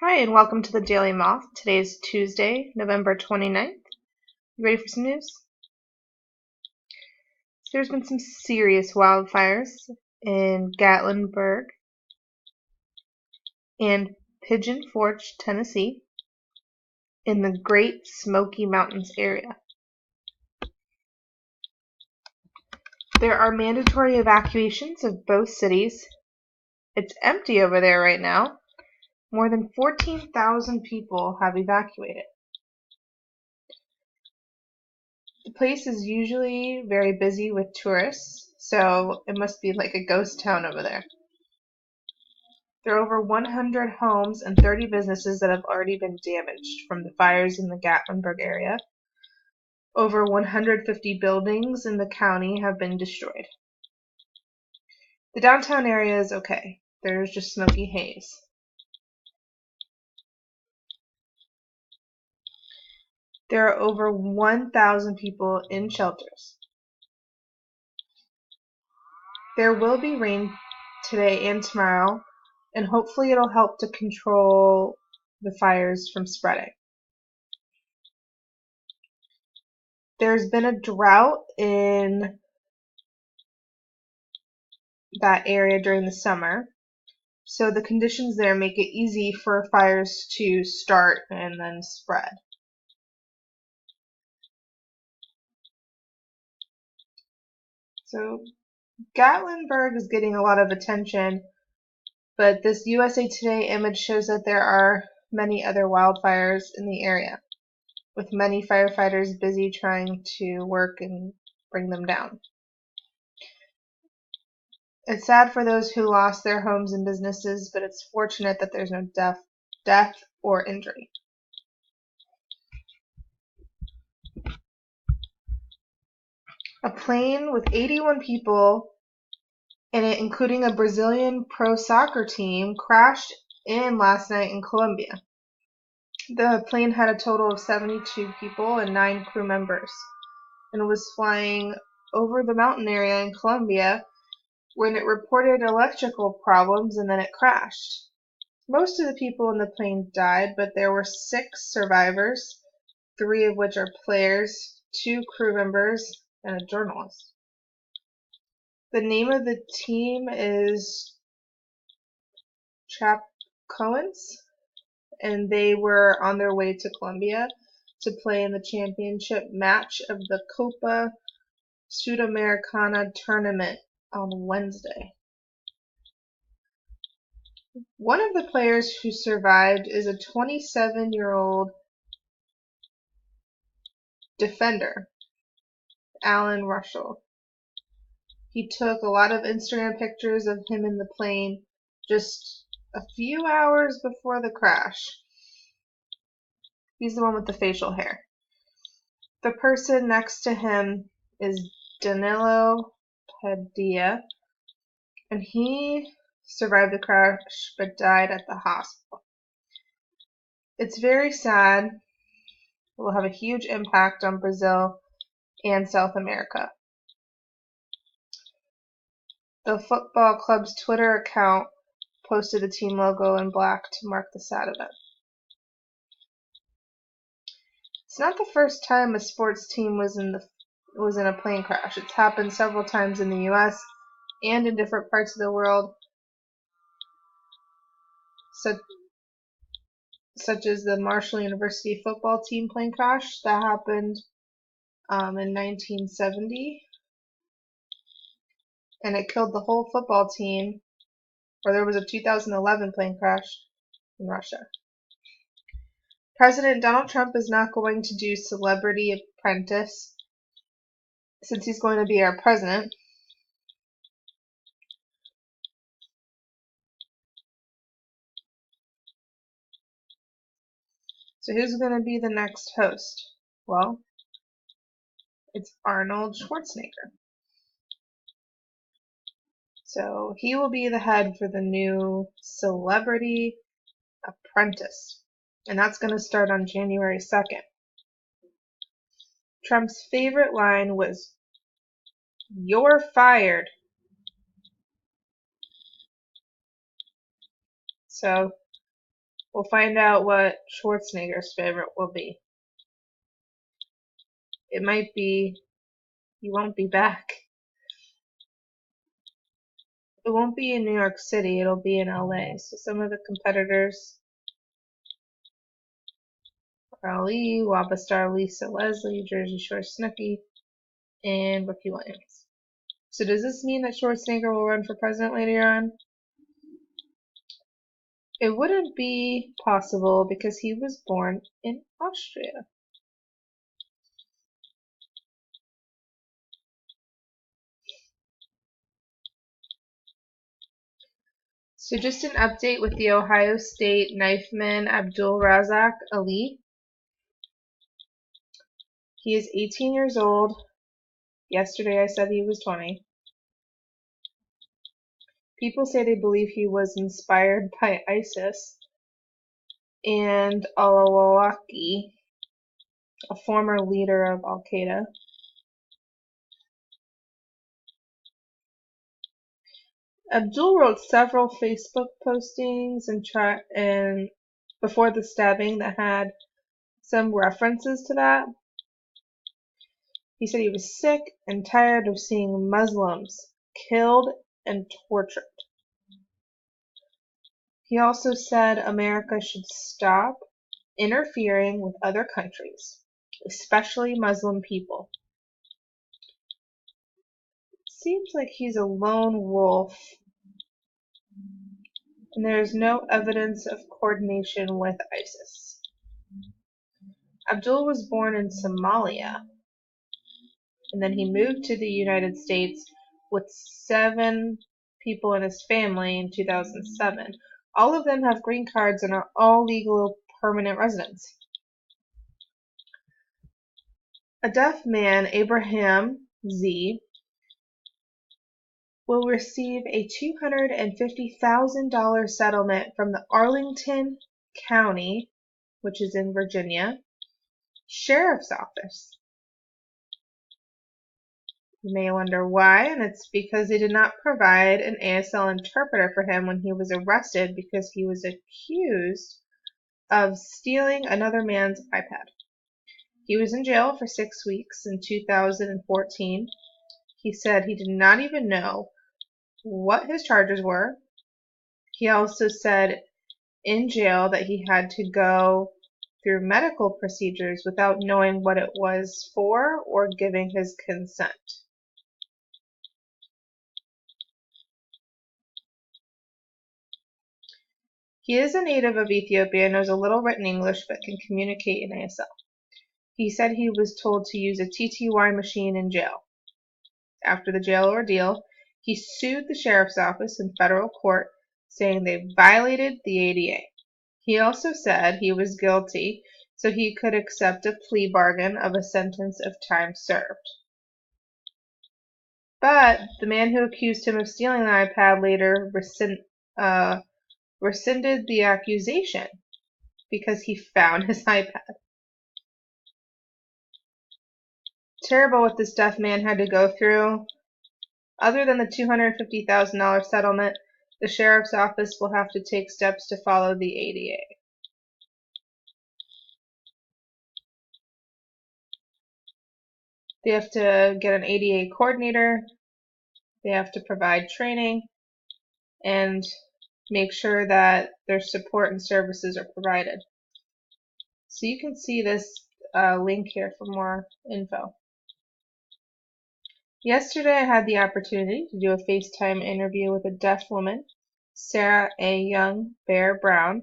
Hi, and welcome to the Daily Moth. Today is Tuesday, November 29th. You ready for some news? So there's been some serious wildfires in Gatlinburg and Pigeon Forge, Tennessee, in the Great Smoky Mountains area. There are mandatory evacuations of both cities. It's empty over there right now. More than 14,000 people have evacuated. The place is usually very busy with tourists, so it must be like a ghost town over there. There are over 100 homes and 30 businesses that have already been damaged from the fires in the Gatlinburg area. Over 150 buildings in the county have been destroyed. The downtown area is okay. There's just smoky haze. There are over 1,000 people in shelters. There will be rain today and tomorrow, and hopefully it'll help to control the fires from spreading. There's been a drought in that area during the summer, so the conditions there make it easy for fires to start and then spread. So Gatlinburg is getting a lot of attention, but this USA Today image shows that there are many other wildfires in the area, with many firefighters busy trying to work and bring them down. It's sad for those who lost their homes and businesses, but it's fortunate that there's no death or injury. A plane with 81 people in it, including a Brazilian pro soccer team, crashed in last night in Colombia. The plane had a total of 72 people and 9 crew members, and was flying over the mountain area in Colombia when it reported electrical problems and then it crashed. Most of the people in the plane died, but there were 6 survivors, 3 of which are players, 2 crew members, and a journalist. The name of the team is Chapecoense, and they were on their way to Colombia to play in the championship match of the Copa Sudamericana tournament on Wednesday. One of the players who survived is a 27-year-old defender, Alan Russell. He took a lot of Instagram pictures of him in the plane just a few hours before the crash. He's the one with the facial hair. The person next to him is Danilo Padilla, and he survived the crash but died at the hospital. It's very sad. It will have a huge impact on Brazil and South America. The football club's Twitter account posted the team logo in black to mark the sad event. It's not the first time a sports team was in a plane crash. It's happened several times in the US and in different parts of the world, such as the Marshall University football team plane crash that happened in 1970, and it killed the whole football team. Or there was a 2011 plane crash in Russia. President Donald Trump is not going to do Celebrity Apprentice since he's going to be our president. So who's going to be the next host? Well, it's Arnold Schwarzenegger. So he will be the head for the new Celebrity Apprentice, and that's going to start on January 2nd. Trump's favorite line was, "You're fired." So We'll find out what Schwarzenegger's favorite will be. It might be, you won't be back. It won't be in New York City, it'll be in LA. So some of the competitors are Ali, Wabastar, Lisa Leslie, Jersey Shore Snooki, and Ricky Williams. So does this mean that Schwarzenegger will run for president later on? It wouldn't be possible because he was born in Austria. So just an update with the Ohio State knifeman Abdul Razak Ali. He is 18 years old. Yesterday I said he was 20. People say they believe he was inspired by ISIS and al-Awlaki, a former leader of Al-Qaeda. Abdul wrote several Facebook postings and before the stabbing that had some references to that. He said he was sick and tired of seeing Muslims killed and tortured. He also said America should stop interfering with other countries, especially Muslim people. Seems like he's a lone wolf, and there is no evidence of coordination with ISIS. Abdul was born in Somalia, and then he moved to the United States with 7 people in his family in 2007. All of them have green cards and are all legal permanent residents. A deaf man, Abraham Z., will receive a $250,000 settlement from the Arlington County, which is in Virginia, Sheriff's Office. You may wonder why, and it's because they did not provide an ASL interpreter for him when he was arrested because he was accused of stealing another man's iPad. He was in jail for 6 weeks in 2014. He said he did not even know what his charges were. He also said in jail that he had to go through medical procedures without knowing what it was for or giving his consent. He is a native of Ethiopia, knows a little written English, but can communicate in ASL. He said he was told to use a TTY machine in jail. After the jail ordeal, he sued the sheriff's office in federal court, saying they violated the ADA. He also said he was guilty, so he could accept a plea bargain of a sentence of time served. But the man who accused him of stealing the iPad later rescinded the accusation because he found his iPad. Terrible what this deaf man had to go through. Other than the $250,000 settlement, the sheriff's office will have to take steps to follow the ADA. They have to get an ADA coordinator. They have to provide training and make sure that their support and services are provided. So you can see this link here for more info. Yesterday I had the opportunity to do a FaceTime interview with a deaf woman, Sarah A. Young Bear Brown.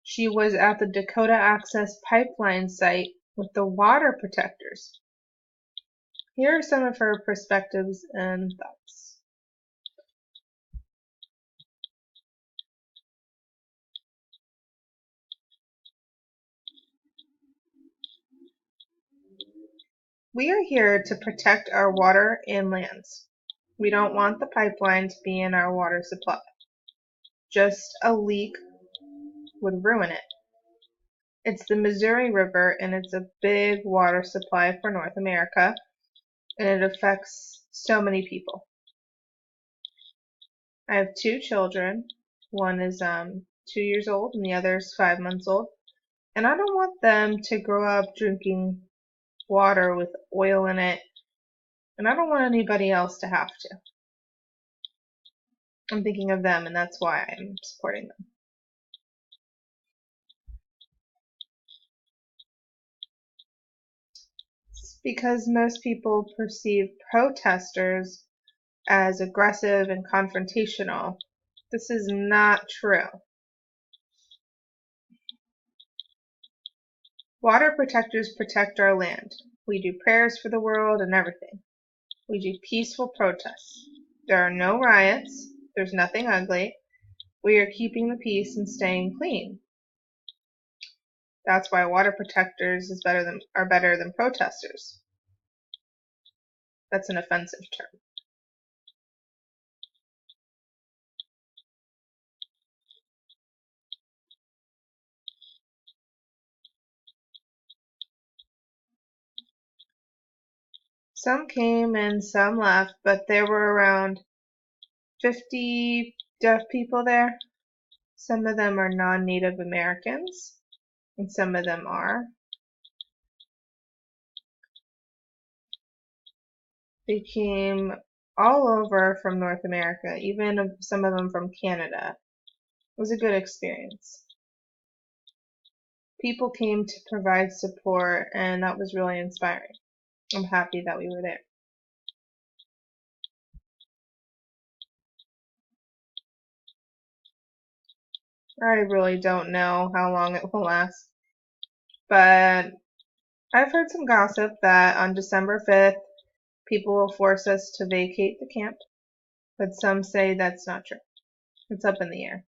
She was at the Dakota Access Pipeline site with the water protectors. Here are some of her perspectives and thoughts. We are here to protect our water and lands. We don't want the pipeline to be in our water supply. Just a leak would ruin it. It's the Missouri River, and it's a big water supply for North America, and it affects so many people. I have 2 children. One is 2 years old and the other is 5 months old. And I don't want them to grow up drinking water with oil in it. And I don't want anybody else to have to. I'm thinking of them, and that's why I'm supporting them. It's because most people perceive protesters as aggressive and confrontational. This is not true. Water protectors protect our land. We do prayers for the world and everything. We do peaceful protests. There are no riots. There's nothing ugly. We are keeping the peace and staying clean. That's why water protectors are better than protesters. That's an offensive term. Some came and some left, but there were around 50 deaf people there. Some of them are non-Native Americans, and some of them are. They came all over from North America, even some of them from Canada. It was a good experience. People came to provide support, and that was really inspiring. I'm happy that we were there. I really don't know how long it will last, but I've heard some gossip that on December 5th, people will force us to vacate the camp, but some say that's not true. It's up in the air.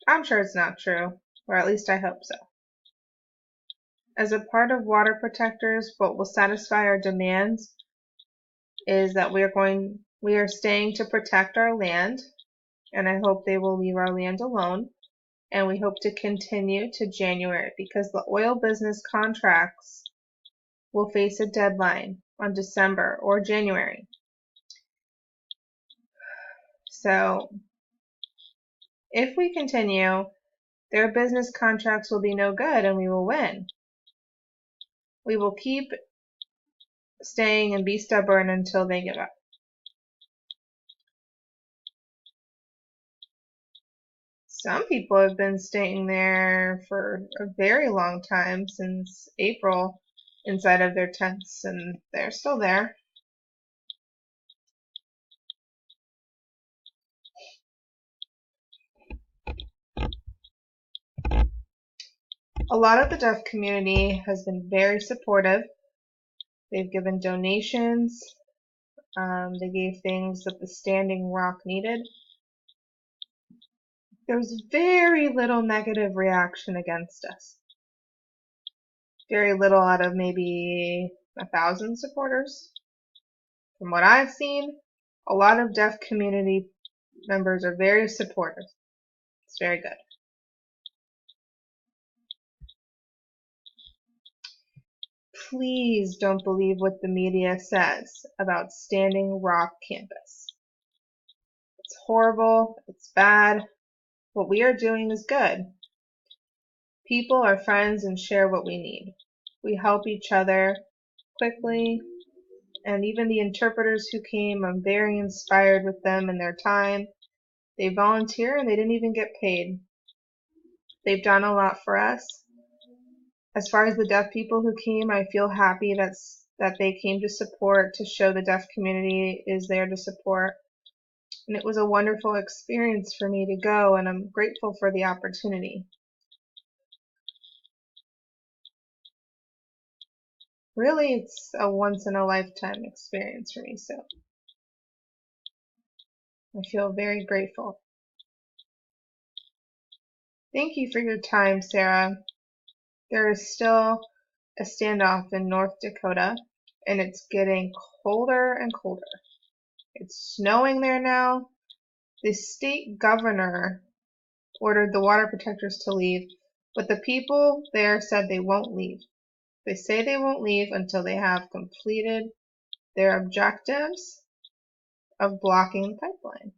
I'm sure it's not true, or at least I hope so. As a part of water protectors, what will satisfy our demands is that we are staying to protect our land, and I hope they will leave our land alone. And we hope to continue to January because the oil business contracts will face a deadline on December or January. So if we continue, their business contracts will be no good and we will win. We will keep staying and be stubborn until they give up. Some people have been staying there for a very long time, since April, inside of their tents, and they're still there. A lot of the deaf community has been very supportive. They've given donations. They gave things that the Standing Rock needed. There was very little negative reaction against us. Very little out of maybe 1,000 supporters. From what I've seen, a lot of deaf community members are very supportive. It's very good. Please don't believe what the media says about Standing Rock campus. It's horrible. It's bad. What we are doing is good. People are friends and share what we need. We help each other quickly, and even the interpreters who came, I'm very inspired with them and their time. They volunteer and they didn't even get paid. They've done a lot for us. As far as the deaf people who came, I feel happy that they came to support, to show the deaf community is there to support. And it was a wonderful experience for me to go, and I'm grateful for the opportunity. Really, it's a once-in-a-lifetime experience for me, so I feel very grateful. Thank you for your time, Sarah. There is still a standoff in North Dakota, and it's getting colder and colder. It's snowing there now. The state governor ordered the water protectors to leave, but the people there said they won't leave. They say they won't leave until they have completed their objectives of blocking the pipeline.